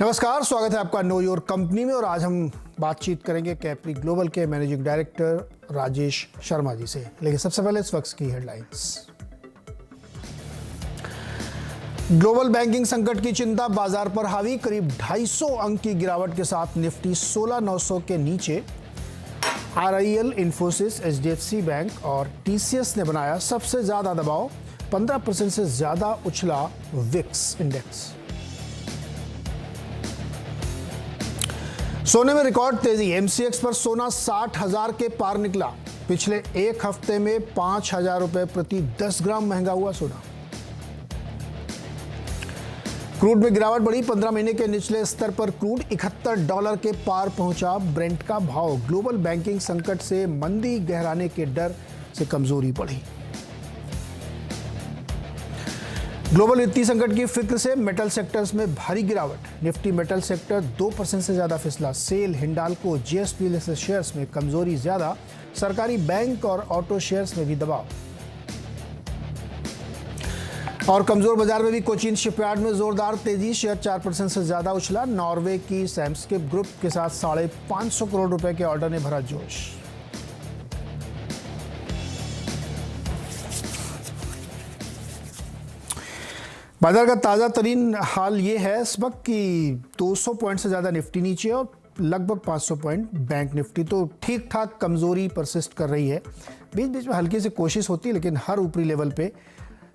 नमस्कार, स्वागत है आपका नो योर कंपनी में। और आज हम बातचीत करेंगे कैप्री ग्लोबल के मैनेजिंग डायरेक्टर राजेश शर्मा जी से। लेकिन सबसे पहले इस वक्त की हेडलाइंस। ग्लोबल बैंकिंग संकट की चिंता बाजार पर हावी, करीब 250 अंक की गिरावट के साथ निफ्टी 16,900 के नीचे। आरआईएल, इन्फोसिस, एचडीएफसी बैंक और टीसीएस ने बनाया सबसे ज्यादा दबाव, 15% से ज्यादा उछला विक्स इंडेक्स। सोने में रिकॉर्ड तेजी, एमसीएक्स पर सोना 60,000 के पार निकला। पिछले एक हफ्ते में 5,000 रुपए प्रति 10 ग्राम महंगा हुआ सोना। क्रूड में गिरावट बढ़ी, 15 महीने के निचले स्तर पर क्रूड $71 के पार पहुंचा। ब्रेंट का भाव ग्लोबल बैंकिंग संकट से मंदी गहराने के डर से कमजोरी बढ़ी। ग्लोबल वित्तीय संकट की फिक्र से मेटल सेक्टर्स में भारी गिरावट। निफ्टी मेटल सेक्टर 2% से ज्यादा फिसला। सेल, हिंडाल्को, जेएसपी जैसे शेयर्स में कमजोरी ज्यादा। सरकारी बैंक और ऑटो शेयर्स में भी दबाव। और कमजोर बाजार में भी कोचीन शिपयार्ड में जोरदार तेजी, शेयर 4% से ज्यादा उछला। नॉर्वे की सैमस्किप ग्रुप के साथ 550 करोड़ रुपए के ऑर्डर ने भरा जोश। बाजार का ताज़ा तरीन हाल ये है इस वक्त कि 200 पॉइंट से ज़्यादा निफ्टी नीचे और लगभग 500 पॉइंट बैंक निफ्टी तो ठीक ठाक कमज़ोरी परसिस्ट कर रही है। बीच बीच में हल्की सी कोशिश होती है, लेकिन हर ऊपरी लेवल पे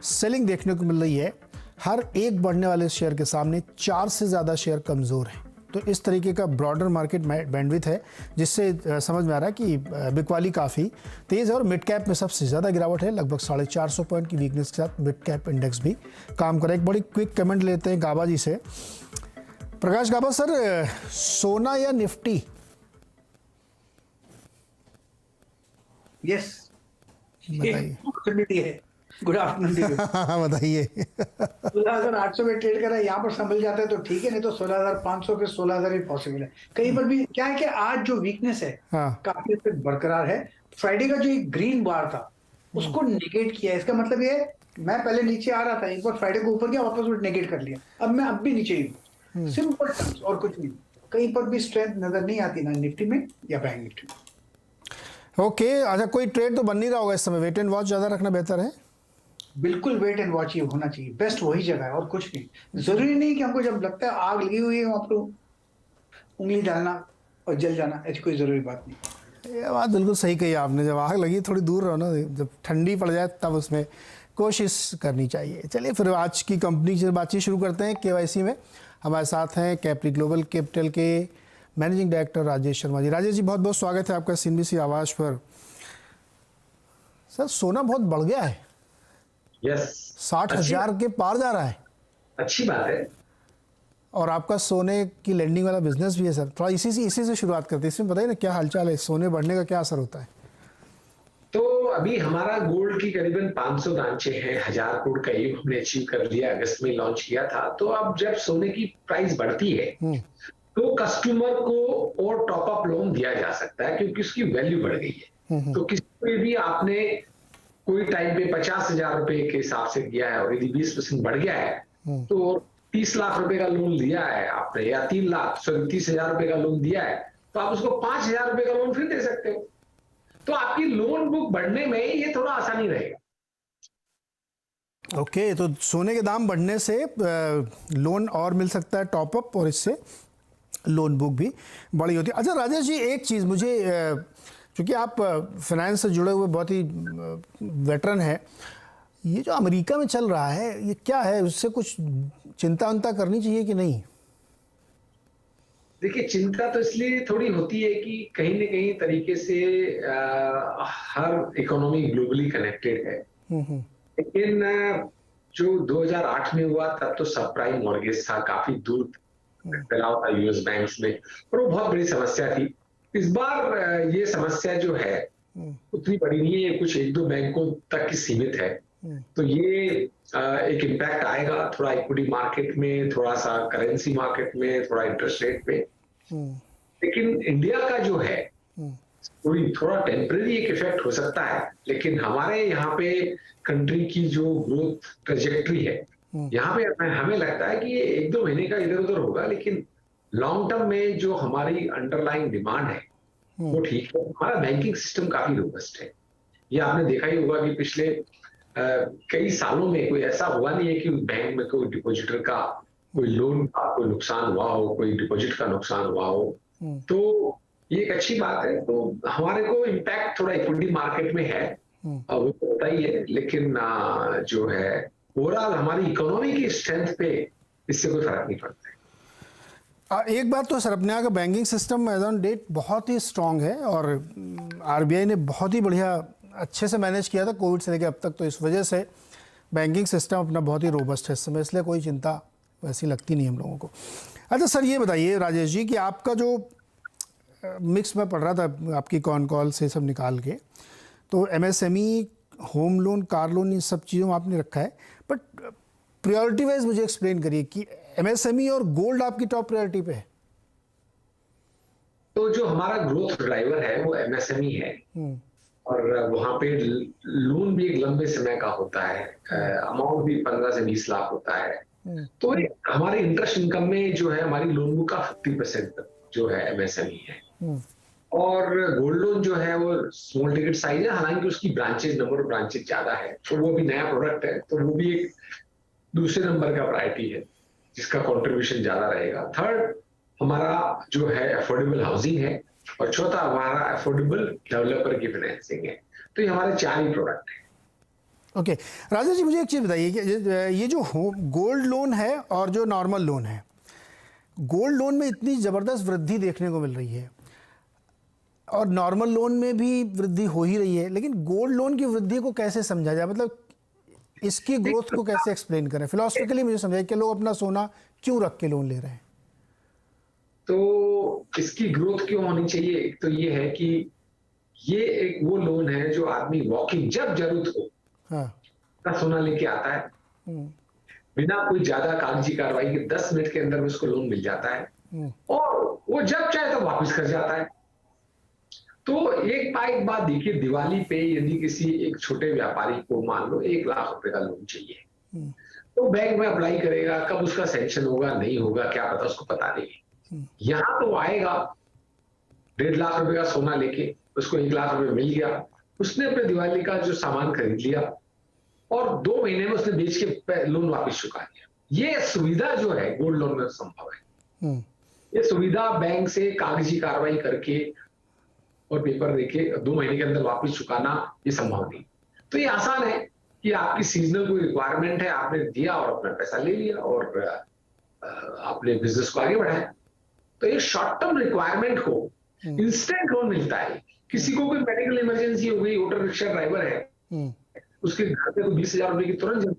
सेलिंग देखने को मिल रही है। हर एक बढ़ने वाले शेयर के सामने 4 से ज़्यादा शेयर कमज़ोर हैं। तो इस तरीके का ब्रॉडर मार्केट बैंडविथ है, जिससे समझ में आ रहा है कि बिकवाली काफ़ी तेज़ है। और मिड कैप में सबसे ज़्यादा गिरावट है, लगभग 450 पॉइंट की वीकनेस के साथ मिड कैप इंडेक्स भी काम कर रहा है। एक बड़ी क्विक कमेंट लेते हैं गाबा जी से। प्रकाश गाबा सर, सोना या निफ्टी? यस, बताइए। Good afternoon. बताइए। 16,800 में ट्रेड करा, यहाँ पर संभल जाता है तो ठीक है, नहीं तो 16,500 फिर 16,000 ही पॉसिबल है। कहीं पर भी क्या है कि आज जो वीकनेस है काफी हद तक बरकरार है। फ्राइडे का जो एक ग्रीन बार था उसको नेगेट किया। इसका मतलब ये, मैं पहले नीचे आ रहा था, एक बार फ्राइडे को ऊपर गया, वापस वो नेगेट कर लिया। अब मैं अब भी नीचे ही हूँ। सिंपल टर्म्स और कुछ नहीं। कहीं पर भी स्ट्रेंथ नजर नहीं आती, ना निफ्टी में या बैंक निफ्टी में। ओके, अच्छा, कोई ट्रेड तो बन नहीं रहा होगा इस समय। वेट एंड वॉच ज्यादा रखना बेहतर है। बिल्कुल वेट एंड वॉच ही होना चाहिए, बेस्ट वही जगह है और कुछ नहीं। जरूरी नहीं कि हमको जब लगता है आग लगी हुई है वहां पर उंगली डालना और जल जाना, ऐसी कोई जरूरी बात नहीं। ये बात बिल्कुल सही कही आपने। जब आग लगी थोड़ी दूर रहो ना, जब ठंडी पड़ जाए तब उसमें कोशिश करनी चाहिए। चलिए फिर आज की कंपनी से बातचीत शुरू करते हैं। केवाईसी में हमारे साथ हैं कैप्री ग्लोबल कैपिटल के मैनेजिंग डायरेक्टर राजेश शर्मा जी। राजेश जी, बहुत बहुत स्वागत है आपका सीएनबीसी आवाज पर। सर, सोना बहुत बढ़ गया है। यस, 60,000 के पार जा रहा है। अच्छी बात है। और आपका सोने की लेंडिंग वाला बिजनेस भी है सर। थोड़ा इसी से शुरुआत करते हैं। इसमें बताइए ना, क्या हालचाल है, सोने बढ़ने का क्या असर होता है? तो अभी हमारा गोल्ड की करीबन 500 ब्रांचें हैं। 1,000 करोड़ का ये हमने अचीव कर लिया, अगस्त में लॉन्च किया था। तो अब जब सोने की प्राइस बढ़ती है तो कस्टमर को और टॉप अप लोन दिया जा सकता है, क्योंकि उसकी वैल्यू बढ़ गई है। तो किसी को भी आपने कोई टाइम पे 50,000 रुपए के हिसाब से दिया है और यदि 20% बढ़ गया है तो 30 लाख रुपए का लोन लिया है आपने, या 30,000 रुपए का लोन दिया है, तो आप उसको 5,000 रुपए का लोन फिर दे सकते हो। तो आपकी लोन बुक बढ़ने में ये थोड़ा आसानी रहेगा। ओके, तो सोने के दाम बढ़ने से लोन और मिल सकता है टॉप अप, और इससे लोन बुक भी बड़ी होती है। अच्छा राजेश जी, एक चीज़ मुझे, क्योंकि आप फाइनेंस से जुड़े हुए बहुत ही वेटरन है, ये जो अमेरिका में चल रहा है ये क्या है? उससे कुछ चिंता करनी चाहिए कि नहीं? देखिए, चिंता तो इसलिए थोड़ी होती है कि कहीं न कहीं तरीके से हर इकोनॉमी ग्लोबली कनेक्टेड है। लेकिन जो 2008 में हुआ तब तो सब प्राइम मॉर्गेज था, काफी दूर फैलाव था यूएस बैंक्स में, और वो बहुत बड़ी समस्या थी। इस बार ये समस्या जो है उतनी बड़ी नहीं है, कुछ 1-2 बैंकों तक की सीमित है। तो ये एक इम्पैक्ट आएगा थोड़ा इक्विटी मार्केट में, थोड़ा सा करेंसी मार्केट में, थोड़ा इंटरेस्ट रेट पे। लेकिन इंडिया का जो है थोड़ा टेम्परेरी एक इफेक्ट हो सकता है, लेकिन हमारे यहाँ पे कंट्री की जो ग्रोथ ट्रेजेक्ट्री है यहाँ पे हमें लगता है कि ये 1-2 महीने का इधर उधर होगा, लेकिन लॉन्ग टर्म में जो हमारी अंडरलाइंग डिमांड है वो ठीक है। हमारा बैंकिंग सिस्टम काफी रोबस्ट है। ये आपने देखा ही होगा कि पिछले कई सालों में कोई ऐसा हुआ नहीं है कि बैंक में कोई डिपॉजिटर का कोई लोन का कोई नुकसान हुआ हो, कोई डिपॉजिट का नुकसान हुआ हो। तो ये एक अच्छी बात है। तो हमारे को इम्पैक्ट थोड़ा इक्विटी मार्केट में है, वो तो होता ही है, लेकिन जो है ओवरऑल हमारी इकोनॉमी की स्ट्रेंथ पे इससे कोई फर्क नहीं पड़ता है। एक बात तो सर, अपने यहाँ का banking system as on date बहुत ही स्ट्रांग है और आरबीआई ने बहुत ही बढ़िया अच्छे से मैनेज किया था कोविड से लेकर अब तक, तो इस वजह से बैंकिंग सिस्टम अपना बहुत ही रोबस्ट है इस समय, इसलिए कोई चिंता वैसी लगती नहीं हम लोगों को। अच्छा सर, ये बताइए राजेश जी कि आपका जो मिक्स में पढ़ रहा था आपकी कॉन कॉल से सब निकाल के, तो MSME, home loan, car loan, इन सब चीज़ों में आपने रखा है, बट प्रायोरिटी वाइज मुझे एक्सप्लेन करिए कि एमएसएमई और गोल्ड आपकी टॉप प्रायोरिटी पे है। तो जो हमारा ग्रोथ ड्राइवर है वो एमएसएमई है, और वहां पे लोन भी एक लंबे समय का होता है, अमाउंट भी 15 से 20 लाख होता है। तो हमारे इंटरेस्ट इनकम में जो है हमारी लोन बुक का 50% जो है एमएसएमई है, और गोल्ड लोन जो है वो स्मॉल टिकट साइज है, हालांकि उसकी ब्रांचेज, नंबर ऑफ ब्रांचेज ज्यादा है, तो वो भी नया प्रोडक्ट है, तो वो भी एक दूसरे नंबर का प्रायोरिटी है जिसका कंट्रीब्यूशन ज्यादा रहेगा। थर्ड हमारा जो है अफोर्डेबल हाउसिंग है, और चौथा हमारा अफोर्डेबल डेवलपर की फाइनेंसिंग है। तो ये हमारे 4 ही प्रोडक्ट हैं। ओके राजेश जी, मुझे एक चीज़ बताइए कि ये जो गोल्ड लोन है और जो नॉर्मल लोन है, गोल्ड लोन में इतनी ज़बरदस्त वृद्धि देखने को मिल रही है और नॉर्मल लोन में भी वृद्धि हो ही रही है, लेकिन गोल्ड लोन की वृद्धि को कैसे समझा जाए, मतलब इसकी ग्रोथ को कैसे एक्सप्लेन करें फिलोसफिकली, मुझे समझाइए कि लोग अपना सोना क्यों रख के लोन ले रहे हैं। तो इसकी ग्रोथ क्यों होनी चाहिए, एक तो ये है कि ये एक वो लोन है जो आदमी वॉकिंग जब जरूरत हो का सोना लेके आता है, बिना कोई ज्यादा कागजी कार्रवाई के 10 मिनट के अंदर में उसको लोन मिल जाता है, और वो जब चाहे तो वापस कर जाता है। तो एक बात देखिए, दिवाली पे यदि किसी एक छोटे व्यापारी को मान लो 1 लाख रुपए का लोन चाहिए, तो बैंक में अप्लाई करेगा, कब उसका सैंक्शन होगा नहीं होगा क्या पता, उसको पता नहीं। यहां तो आएगा 1.5 लाख रुपए का सोना लेके, उसको 1 लाख रुपए मिल गया, उसने अपने दिवाली का जो सामान खरीद लिया और 2 महीने में उसने बेच के लोन वापस चुका दिया। ये सुविधा जो है गोल्ड लोन में संभव है। ये सुविधा बैंक से कागजी कार्रवाई करके और पेपर देके 2 महीने के अंदर वापस चुकाना ये संभव नहीं। तो ये आसान है कि आपकी सीजनल कोई रिक्वायरमेंट है, आपने दिया और अपना पैसा ले लिया और आपने बिजनेस को आगे बढ़ाया। तो ये शॉर्ट टर्म रिक्वायरमेंट को इंस्टेंट लोन मिलता है। किसी को कोई मेडिकल इमरजेंसी हो गई, ऑटो रिक्शा ड्राइवर है, उसके घर पे 20,000 रुपए की तुरंत जरूरत,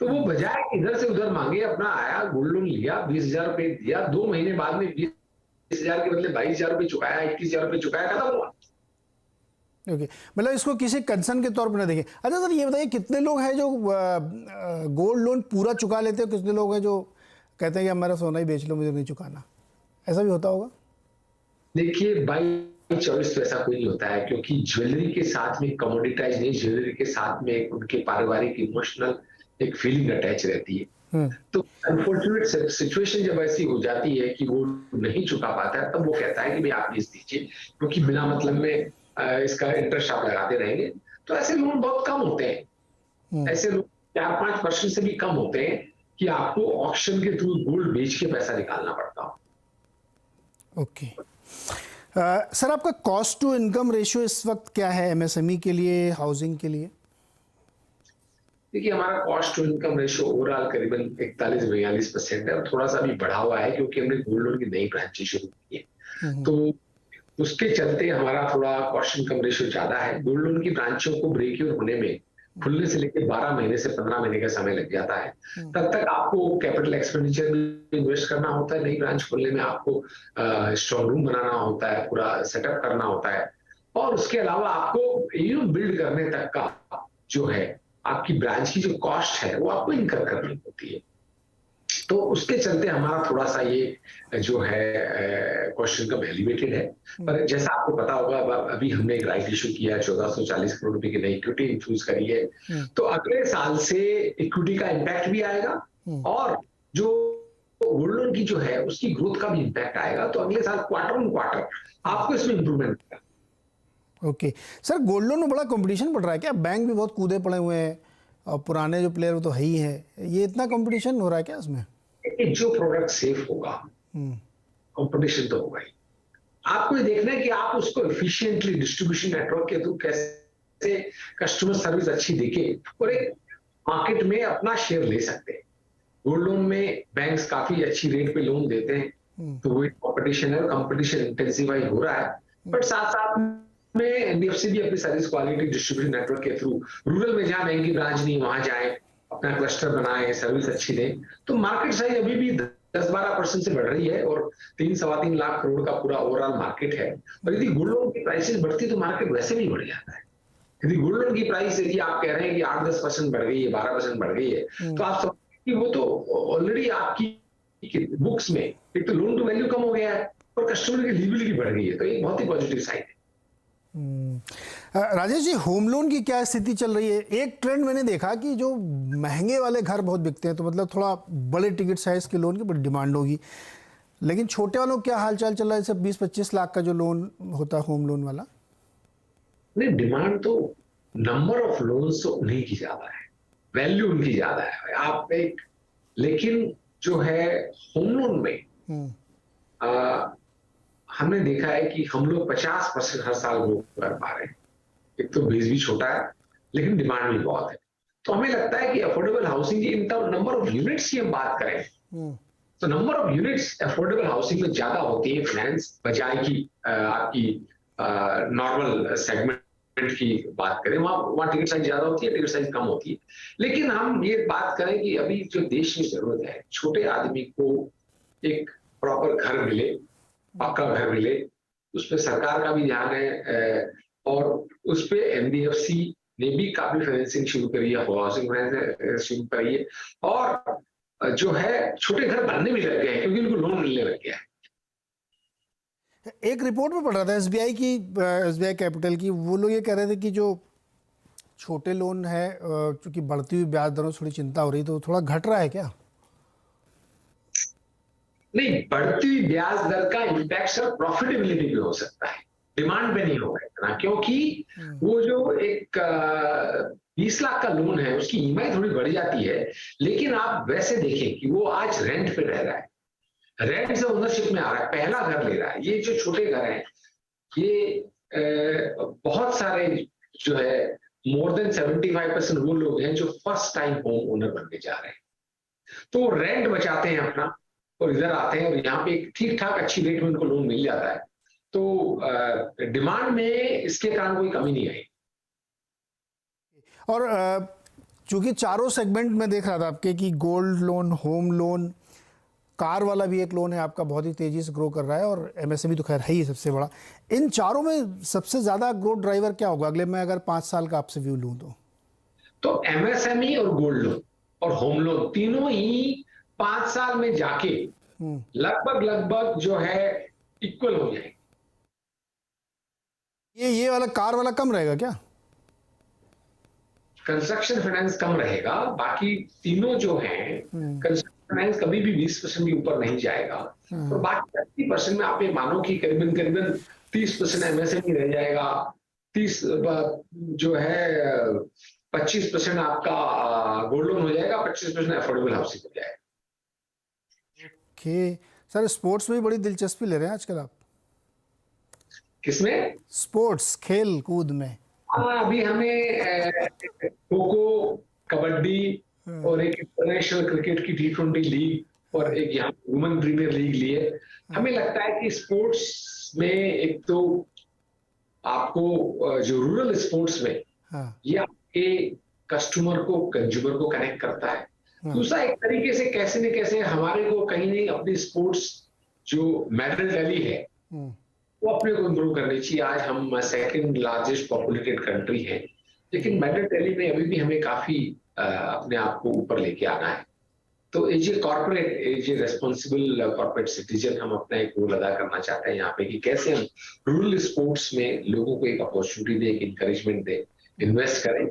तो वो बजाय इधर से उधर मांगे, अपना आया गोल्ड लोन लिया, 20,000 रुपए दिया, 2 महीने बाद में 20,000 के बदले 22,000 रुपए चुकाया, 21,000 रुपए चुकाया, खत्म हुआ। ओके मतलब इसको किसी कंसर्न के तौर पर ना देखें। अच्छा सर, ये बताइए कितने लोग हैं जो गोल्ड लोन पूरा चुका लेते हैं, कितने लोग हैं जो कहते हैं कि हमारा सोना ही बेच लो, मुझे नहीं चुकाना, ऐसा भी होता होगा? देखिए बाई चॉइस तो ऐसा कोई नहीं होता है, क्योंकि ज्वेलरी के साथ में कमोडिटाइज नहीं, ज्वेलरी के साथ में उनके पारिवारिक इमोशनल एक फीलिंग अटैच रहती है। तो अनफॉर्चुनेट सिचुएशन जब ऐसी हो जाती है कि वो नहीं चुका पाता है, तब वो कहता है कि भाई आप बेच दीजिए, क्योंकि बिना मतलब में इसका इंटरेस्ट आप लगाते रहेंगे। तो ऐसे लोन बहुत कम होते हैं, ऐसे लोन 4-5% से भी कम होते हैं कि आपको ऑक्शन के थ्रू गोल्ड बेच के पैसा निकालना पड़ता हो। ओके सर, आपका कॉस्ट टू इनकम रेशियो इस वक्त क्या है एमएसएमई के लिए, हाउसिंग के लिए? देखिए हमारा cost to income ratio overall करीबन 41-42% है, और थोड़ा सा भी बढ़ा हुआ है क्योंकि हमने गोल्ड लोन की नई ब्रांचें शुरू की है, तो उसके चलते हमारा थोड़ा कॉस्ट इनकम रेशियो ज्यादा है। गोल्ड लोन की ब्रांचों को ब्रेक इवन होने में खुलने से लेकर 12 महीने से 15 महीने का समय लग जाता है। तब तक आपको कैपिटल एक्सपेंडिचर में इन्वेस्ट करना होता है, नई ब्रांच खोलने में आपको स्ट्रॉन्ग रूम बनाना होता है, पूरा सेटअप करना होता है, और उसके अलावा आपको यूं बिल्ड करने तक का जो है आपकी ब्रांच की जो कॉस्ट है वो आपको इनकर करनी होती है। तो उसके चलते हमारा थोड़ा सा ये जो है क्वेश्चन कम एलिवेटेड है। पर जैसा आपको पता होगा, अभी हमने एक राइट इशू किया, 1440 करोड़ रुपए की नई इक्विटी इंफ्यूज करी है। तो अगले साल से इक्विटी का इम्पैक्ट भी आएगा और जो गोल्ड लोन की जो है उसकी ग्रोथ का भी इम्पैक्ट आएगा। तो अगले साल क्वार्टर ऑन क्वार्टर आपको इसमें इंप्रूवमेंट होगा। ओके सर, गोल्ड लोन में बड़ा कंपटीशन बढ़ रहा है क्या? बैंक भी बहुत कूदे पड़े हुए हैं और पुराने जो प्लेयर तो है ही है, ये इतना कंपटीशन हो रहा है क्या इसमें? जो प्रोडक्ट सेफ होगा कंपटीशन तो होगा ही। आपको ये देखना है कि आप उसको एफिशिएंटली डिस्ट्रीब्यूशन नेटवर्क के थ्रू कैसे कस्टमर सर्विस अच्छी देके और एक मार्केट में अपना शेयर ले सकते हैं। गोल्ड लोन में बैंक्स काफी अच्छी रेट पे लोन देते हैं, तो वही कंपटीशन है, कंपटीशन इंटेंसिफाई हो रहा है। बट साथ साथ में एनबीएफसी भी अपनी सर्विस क्वालिटी डिस्ट्रीब्यूशन नेटवर्क के थ्रू रूरल में जहां बैंक की ब्रांच नहीं वहां जाए, अपना क्लस्टर बनाए, सर्विस अच्छी दें। तो मार्केट साइज अभी भी 10-12% से बढ़ रही है और 3-3.25 लाख करोड़ का पूरा ओवरऑल मार्केट है। और यदि गोल्ड लोन की प्राइसेस बढ़ती तो मार्केट वैसे भी बढ़ जाता है। यदि गोल्ड लोन की प्राइस यदि आप कह रहे हैं कि 8-10% बढ़ गई है, 12% बढ़ गई है, तो आप समझ कि वो तो ऑलरेडी आपकी बुक्स में एक तो लोन टू वैल्यू कम हो गया है और कस्टमर की लिबिलिटी बढ़ गई है। तो एक बहुत ही पॉजिटिव साइड है। राजेश जी, होम लोन की क्या स्थिति चल रही है? एक ट्रेंड मैंने देखा कि जो महंगे वाले घर बहुत बिकते हैं, तो मतलब थोड़ा बड़े टिकट साइज के लोन की बड़ी डिमांड होगी, लेकिन छोटे वालों का क्या हालचाल चल रहा है? जैसे 20-25 लाख का जो लोन होता है होम लोन वाला। नहीं, डिमांड तो नंबर ऑफ लोन्स तो उन्हीं की ज्यादा है, वैल्यू उनकी ज्यादा है। आप एक लेकिन जो है होम लोन में हमने देखा है कि हम लोग 50% हर साल ग्रो कर पा रहे हैं। एक तो बेस भी छोटा है लेकिन डिमांड भी बहुत है। तो हमें लगता है कि अफोर्डेबल हाउसिंग की इन नंबर ऑफ यूनिट्स की हम बात करें तो number of units affordable housing में ज्यादा होती है फाइनेंस बजाय की आपकी नॉर्मल सेगमेंट की बात करें। वहां टिकट साइज ज्यादा होती है, टिकट साइज कम होती है। लेकिन हम ये बात करें कि अभी जो देश में जरूरत है, छोटे आदमी को एक प्रॉपर घर मिले, पक्का घर मिले, उस पर सरकार का भी ध्यान है और उस पर एनबीएफसी ने भी काफी फाइनेंसिंग शुरू करी है, हाउसिंग फाइनेंस शुरू करी है और जो है छोटे घर बनने भी लग गए हैं क्योंकि उनको लोन मिलने लग गया है। एक रिपोर्ट में पढ़ रहा था एसबीआई कैपिटल की, वो लोग ये कह रहे थे कि जो छोटे लोन है चूंकि बढ़ती हुई ब्याज दरों से थोड़ी चिंता हो रही, तो थोड़ा घट रहा है क्या? नहीं, बढ़ती ब्याज दर का इम्पैक्ट सर प्रॉफिटेबिलिटी पे हो सकता है, डिमांड पे नहीं होगा इतना, क्योंकि वो जो एक 20 लाख का लोन है उसकी ईएमआई थोड़ी बढ़ जाती है। लेकिन आप वैसे देखें कि वो आज रेंट पे रह रहा है, रेंट से ओनरशिप में आ रहा है, पहला घर ले रहा है। ये जो छोटे घर हैं ये बहुत सारे जो है मोर देन 75% वो लोग हैं जो फर्स्ट टाइम होम ओनर बनने जा रहे हैं। तो रेंट बचाते हैं अपना और इधर आते हैं और यहाँ पे ठीक ठाक अच्छी रेट में उनको लोन मिल जाता है। तो डिमांड में इसके कारण कोई कमी नहीं आई। और चूंकि चारों सेगमेंट में देख रहा था आपके कि gold loan, home loan, car वाला भी एक लोन है आपका, बहुत ही तेजी से ग्रो कर रहा है और एमएसएमई तो खैर है ही सबसे बड़ा। इन चारों में सबसे ज्यादा ग्रोथ ड्राइवर क्या होगा अगले, मैं अगर 5 साल का आपसे व्यू लूं तो एमएसएमई और गोल्ड लोन और होम लोन तीनों ही 5 साल में जाके लगभग जो है इक्वल हो जाएंगे। ये वाला कार वाला कम रहेगा क्या? कंस्ट्रक्शन फाइनेंस कम रहेगा, बाकी तीनों जो हैं कंस्ट्रक्शन फाइनेंस कभी भी 20% के ऊपर नहीं जाएगा और बाकी 80% में आप ये मानो कि करीबन 30% एमएसएमई रह जाएगा, 30 जो है 25% आपका गोल्ड लोन हो जाएगा, 25% अफोर्डेबल हाउसिंग हो जाएगा। ओके सर, स्पोर्ट्स में भी बड़ी दिलचस्पी ले रहे हैं आजकल आप? किसमें? स्पोर्ट्स, खेल कूद में। हाँ, अभी हमें खो-खो, कबड्डी और एक इंटरनेशनल क्रिकेट की T20 लीग और एक यहाँ वुमेन प्रीमियर लीग लिए। हमें लगता है कि स्पोर्ट्स में एक तो आपको जो रूरल स्पोर्ट्स में ये आपके कस्टमर को, कंज्यूमर को कनेक्ट करता है। दूसरा एक तरीके से कैसे न कैसे हमारे को कहीं नहीं अपनी स्पोर्ट्स जो मेडल टैली है वो अपने को इम्प्रूव करनी चाहिए। आज हम सेकंड लार्जेस्ट पॉपुलेटेड कंट्री है, लेकिन मेडल टैली में अभी भी हमें काफी अपने आप को ऊपर लेके आना है। तो as a corporate, as a responsible corporate citizen हम अपना एक रोल अदा करना चाहते हैं यहाँ पे कि कैसे हम रूरल स्पोर्ट्स में लोगों को एक अपॉर्चुनिटी दे, एक इंकरेजमेंट दे, इन्वेस्ट करें।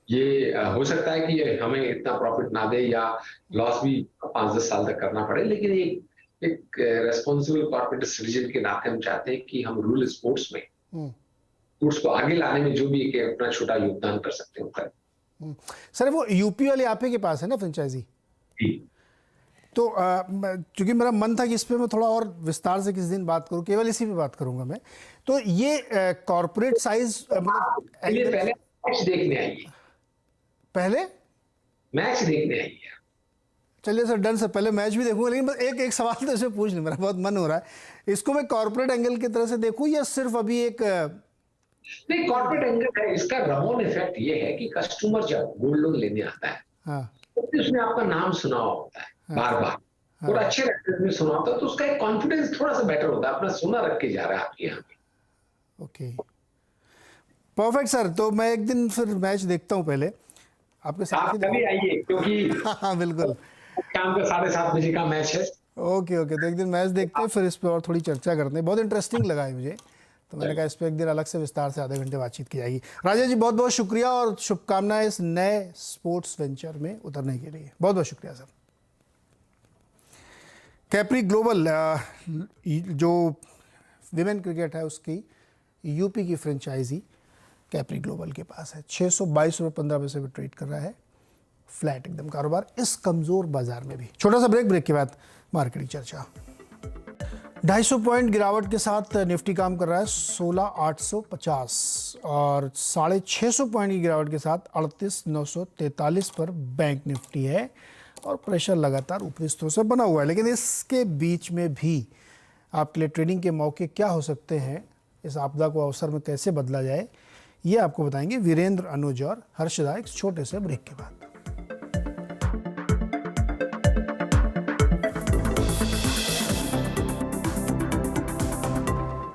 ये हो सकता है कि हमें इतना प्रॉफिट ना दे या लॉस भी 5-10 साल तक करना पड़े, लेकिन एक रेस्पॉन्सिबल कॉर्पोरेट सिटीजन के नाते हम चाहते हैं कि हम रूरल स्पोर्ट्स में स्पोर्ट्स को आगे लाने में जो भी एक अपना छोटा योगदान कर सकते हैं करें। सर वो यूपी वाले आप ही के पास है ना फ्रेंचाइजी? तो क्योंकि मेरा मन था कि इस पे मैं थोड़ा और विस्तार से किसी दिन बात करूं, केवल इसी पे बात करूंगा मैं। तो ये कॉर्पोरेट साइज पहले मैच देखने आइए, पहले मैच देखने आइए। चलिए सर, डन सर, पहले मैच भी देखूंगा, लेकिन बस एक सवाल तो इसमें पूछ नहीं, मेरा बहुत मन हो रहा है। इसको मैं कॉर्पोरेट एंगल की तरह से देखूं या सिर्फ अभी एक नहीं, कॉर्पोरेट एंगल है इसका। रमोन इफेक्ट ये है कि कस्टमर जब गोल्ड लोन लेने आता है तो उसने आपका नाम सुना होता है बार बार और अच्छे रेफरेंस में सुना होता है, तो उसका एक कॉन्फिडेंस थोड़ा सा बेटर होता है, अपना सोना रख के जा रहा है आपके यहाँ पे। Okay, perfect sir. तो मैं एक दिन फिर मैच देखता हूँ पहले आपके साथ। आप कभी आइए, क्योंकि हाँ बिल्कुल, शाम का 7:30 बजे का मैच है। ओके, तो एक दिन मैच देखते हैं, फिर इस पर और थोड़ी चर्चा करते हैं। बहुत इंटरेस्टिंग लगा है मुझे, तो मैंने कहा इस पर एक दिन अलग से विस्तार से आधे घंटे बातचीत की जाएगी। राजेश जी, बहुत बहुत शुक्रिया और शुभकामनाएं इस नए स्पोर्ट्स वेंचर में उतरने के लिए। बहुत बहुत शुक्रिया सर। कैप्री ग्लोबल जो विमेन क्रिकेट है उसकी यूपी की फ्रेंचाइजी कैप्री ग्लोबल के पास है। 622 रुपये 15 पैसे पे ट्रेड कर रहा है, फ्लैट एकदम कारोबार इस कमज़ोर बाजार में भी। छोटा सा ब्रेक के बाद मार्केटिंग चर्चा। 250 पॉइंट गिरावट के साथ निफ्टी काम कर रहा है 16,850 और 650 पॉइंट की गिरावट के साथ 38,943 पर बैंक निफ्टी है और प्रेशर लगातार ऊपरी स्तरों से बना हुआ है। लेकिन इसके बीच में भी आपके लिए ट्रेडिंग के मौके क्या हो सकते हैं, इस आपदा को अवसर में कैसे बदला जाए, ये आपको बताएंगे वीरेंद्र, अनुज और हर्षदा एक छोटे से ब्रेक के बाद।